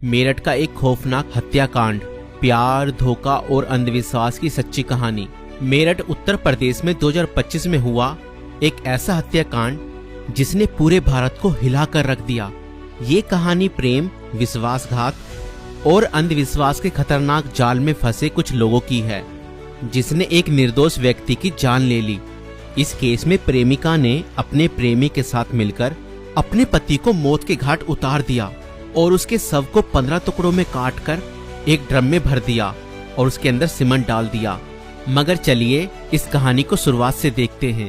मेरठ का एक खौफनाक हत्याकांड, प्यार, धोखा और अंधविश्वास की सच्ची कहानी। मेरठ उत्तर प्रदेश में 2025 में हुआ एक ऐसा हत्याकांड जिसने पूरे भारत को हिला कर रख दिया। ये कहानी प्रेम, विश्वासघात और अंधविश्वास के खतरनाक जाल में फंसे कुछ लोगों की है, जिसने एक निर्दोष व्यक्ति की जान ले ली। इस केस में प्रेमिका ने अपने प्रेमी के साथ मिलकर अपने पति को मौत के घाट उतार दिया और उसके शव को 15 टुकड़ों में काटकर एक ड्रम में भर दिया और उसके अंदर सीमेंट डाल दिया। मगर चलिए इस कहानी को शुरुआत से देखते हैं।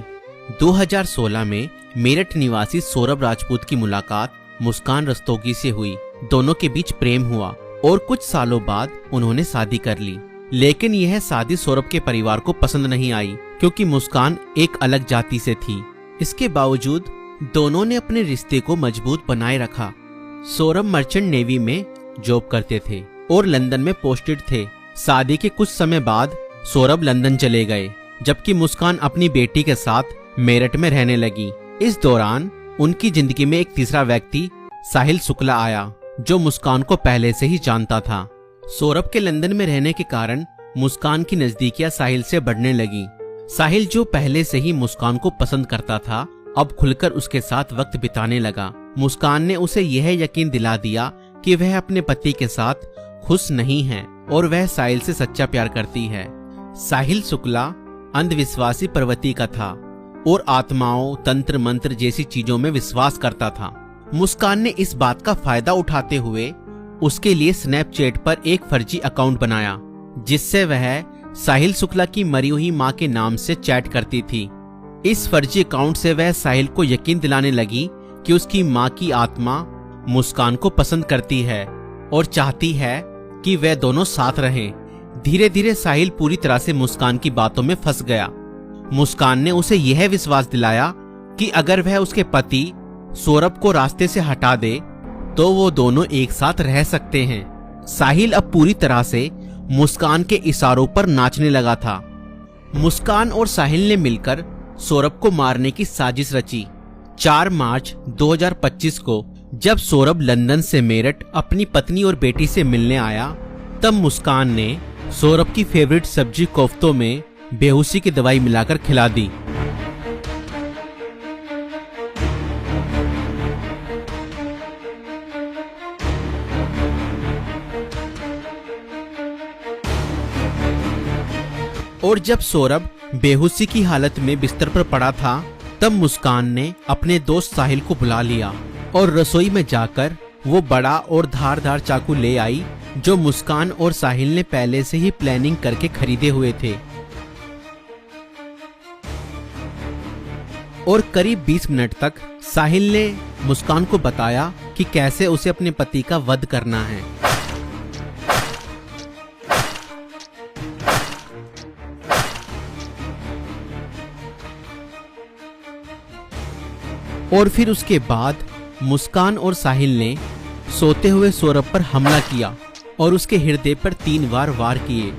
2016 में मेरठ निवासी सौरभ राजपूत की मुलाकात मुस्कान रस्तोगी से हुई। दोनों के बीच प्रेम हुआ और कुछ सालों बाद उन्होंने शादी कर ली। लेकिन यह शादी सौरभ के परिवार को पसंद नहीं आई, क्योंकि मुस्कान एक अलग जाति से थी। इसके बावजूद दोनों ने अपने रिश्ते को मजबूत बनाए रखा। सौरभ मर्चेंट नेवी में जॉब करते थे और लंदन में पोस्टेड थे। शादी के कुछ समय बाद सौरभ लंदन चले गए, जबकि मुस्कान अपनी बेटी के साथ मेरठ में रहने लगी। इस दौरान उनकी जिंदगी में एक तीसरा व्यक्ति साहिल शुक्ला आया, जो मुस्कान को पहले से ही जानता था। सौरभ के लंदन में रहने के कारण मुस्कान की नजदीकियां साहिल से बढ़ने लगी। साहिल, जो पहले से ही मुस्कान को पसंद करता था, अब खुलकर उसके साथ वक्त बिताने लगा। मुस्कान ने उसे यह यकीन दिला दिया कि वह अपने पति के साथ खुश नहीं है और वह साहिल से सच्चा प्यार करती है। साहिल शुक्ला अंधविश्वासी प्रवृत्ति का था और आत्माओं, तंत्र मंत्र जैसी चीजों में विश्वास करता था। मुस्कान ने इस बात का फायदा उठाते हुए उसके लिए स्नैपचैट पर एक फर्जी अकाउंट बनाया, जिससे वह साहिल शुक्ला की मरी हुई मां के नाम से चैट करती थी। इस फर्जी अकाउंट से वह साहिल को यकीन दिलाने लगी कि उसकी मां की आत्मा मुस्कान को पसंद करती है और चाहती है कि वे दोनों साथ रहें। धीरे धीरे साहिल पूरी तरह से मुस्कान की बातों में फंस गया। मुस्कान ने उसे यह विश्वास दिलाया कि अगर वह उसके पति सौरभ को रास्ते से हटा दे तो वो दोनों एक साथ रह सकते हैं। साहिल अब पूरी तरह से मुस्कान के इशारों पर नाचने लगा था। मुस्कान और साहिल ने मिलकर सौरभ को मारने की साजिश रची। 4 मार्च 2025 को जब सौरभ लंदन से मेरठ अपनी पत्नी और बेटी से मिलने आया, तब मुस्कान ने सौरभ की फेवरेट सब्जी कोफ्तों में बेहोशी की दवाई मिलाकर खिला दी। और जब सौरभ बेहोशी की हालत में बिस्तर पर पड़ा था, तब मुस्कान ने अपने दोस्त साहिल को बुला लिया और रसोई में जाकर वो बड़ा और धारदार चाकू ले आई, जो मुस्कान और साहिल ने पहले से ही प्लानिंग करके खरीदे हुए थे। और करीब 20 मिनट तक साहिल ने मुस्कान को बताया कि कैसे उसे अपने पति का वध करना है। और फिर उसके बाद मुस्कान और साहिल ने सोते हुए सौरभ पर हमला किया और उसके हृदय पर 3 बार वार किए।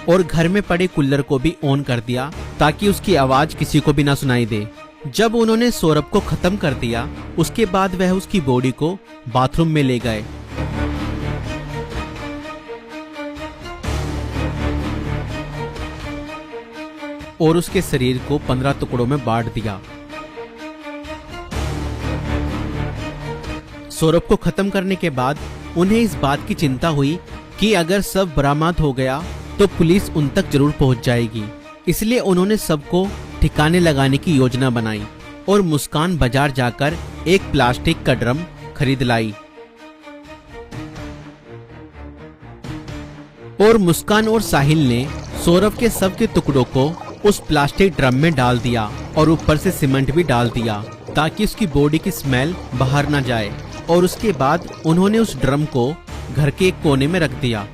और घर में पड़े कूलर को भी ऑन कर दिया ताकि उसकी आवाज किसी को भी ना सुनाई दे। जब उन्होंने सौरभ को खत्म कर दिया, उसके बाद वह उसकी बॉडी को बाथरूम में ले गए। और उसके शरीर को 15 टुकड़ों में बांट दिया। सौरभ को खत्म करने के बाद उन्हें इस बात की चिंता हुई कि अगर सब बरामद हो गया तो पुलिस उन तक जरूर पहुंच जाएगी। इसलिए उन्होंने सबको ठिकाने लगाने की योजना बनाई और मुस्कान बाजार जाकर एक प्लास्टिक का ड्रम खरीद लाई। और मुस्कान और साहिल ने सौरभ के शव के टुकड़ों को उस प्लास्टिक ड्रम में डाल दिया और ऊपर से सीमेंट भी डाल दिया ताकि उसकी बॉडी की स्मेल बाहर ना जाए। और उसके बाद उन्होंने उस ड्रम को घर के एक कोने में रख दिया।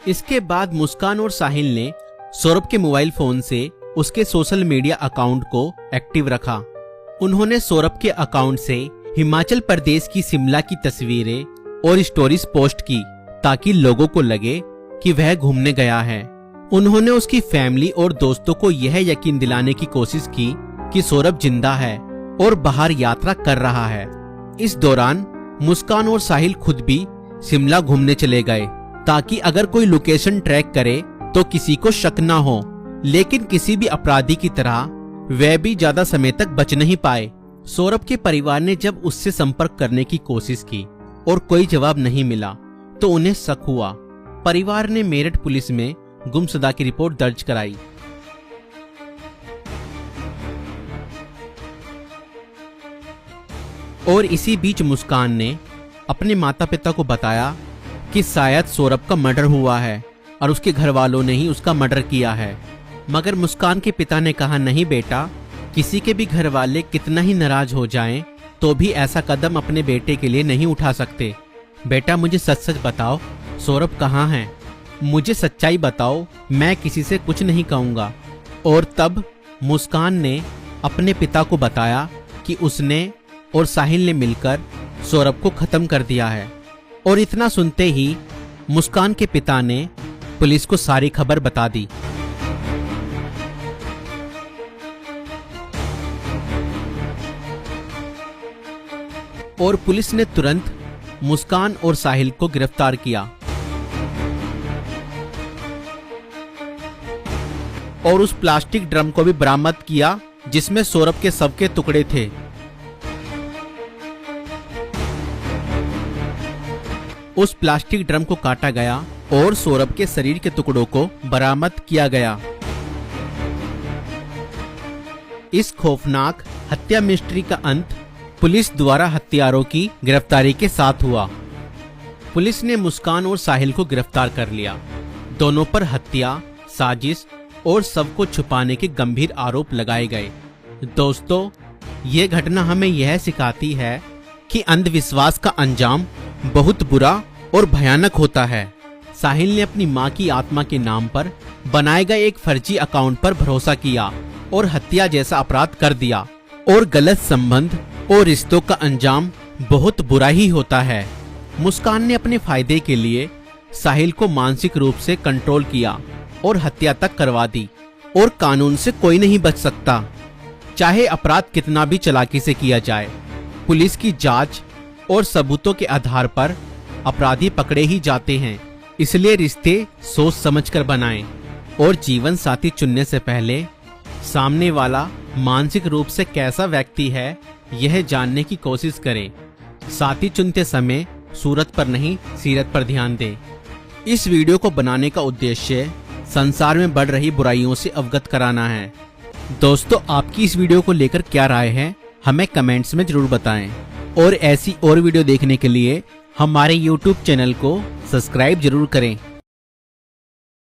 इसके बाद मुस्कान और साहिल ने सौरभ के मोबाइल फोन से उसके सोशल मीडिया अकाउंट को एक्टिव रखा। उन्होंने सौरभ के अकाउंट से हिमाचल प्रदेश की शिमला की तस्वीरें और स्टोरीज पोस्ट की ताकि लोगों को लगे कि वह घूमने गया है। उन्होंने उसकी फैमिली और दोस्तों को यह यकीन दिलाने की कोशिश की कि सौरभ जिंदा है और बाहर यात्रा कर रहा है। इस दौरान मुस्कान और साहिल खुद भी शिमला घूमने चले गए ताकि अगर कोई लोकेशन ट्रैक करे तो किसी को शक न हो, लेकिन किसी भी अपराधी की तरह वह भी ज्यादा समय तक बच नहीं पाए। सौरभ के परिवार ने जब उससे संपर्क करने की कोशिश की और कोई जवाब नहीं मिला तो उन्हें शक हुआ। परिवार ने मेरठ पुलिस में गुमशुदा की रिपोर्ट दर्ज कराई। और इसी बीच मुस्कान ने अपने माता पिता को बताया कि शायद सौरभ का मर्डर हुआ है और उसके घर वालों ने ही उसका मर्डर किया है। मगर मुस्कान के पिता ने कहा, नहीं बेटा, किसी के भी घर वाले कितना ही नाराज हो जाएं तो भी ऐसा कदम अपने बेटे के लिए नहीं उठा सकते। बेटा मुझे सच सच बताओ, सौरभ कहाँ है? मुझे सच्चाई बताओ, मैं किसी से कुछ नहीं कहूँगा। और तब मुस्कान ने अपने पिता को बताया कि उसने और साहिल ने मिलकर सौरभ को खत्म कर दिया है। और इतना सुनते ही मुस्कान के पिता ने पुलिस को सारी खबर बता दी। और पुलिस ने तुरंत मुस्कान और साहिल को गिरफ्तार किया और उस प्लास्टिक ड्रम को भी बरामद किया जिसमें सौरभ के शव के टुकड़े थे। उस प्लास्टिक ड्रम को काटा गया और सौरभ के शरीर के टुकड़ों को बरामद किया गया। इस खौफनाक हत्या मिस्ट्री का अंत पुलिस द्वारा हत्यारों की गिरफ्तारी के साथ हुआ। पुलिस ने मुस्कान और साहिल को गिरफ्तार कर लिया। दोनों पर हत्या, साजिश और शव को छुपाने के गंभीर आरोप लगाए गए। दोस्तों, ये घटना हमें यह सिखाती है कि अंधविश्वास का अंजाम बहुत बुरा और भयानक होता है। साहिल ने अपनी मां की आत्मा के नाम पर बनाए गए एक फर्जी अकाउंट पर भरोसा किया और हत्या जैसा अपराध कर दिया। और गलत संबंध और रिश्तों का अंजाम बहुत बुरा ही होता है। मुस्कान ने अपने फायदे के लिए साहिल को मानसिक रूप से कंट्रोल किया और हत्या तक करवा दी। और कानून से कोई नहीं बच सकता, चाहे अपराध कितना भी चालाकी से किया जाए। पुलिस की जांच और सबूतों के आधार पर अपराधी पकड़े ही जाते हैं। इसलिए रिश्ते सोच समझकर बनाएं और जीवन साथी चुनने से पहले सामने वाला मानसिक रूप से कैसा व्यक्ति है यह जानने की कोशिश करें। साथी चुनते समय सूरत पर नहीं, सीरत पर ध्यान दें। इस वीडियो को बनाने का उद्देश्य संसार में बढ़ रही बुराइयों से अवगत कराना है। दोस्तों, आपकी इस वीडियो को लेकर क्या राय है हमें कमेंट्स में जरूर बताएं। और ऐसी और वीडियो देखने के लिए हमारे YouTube चैनल को सब्सक्राइब जरूर करें।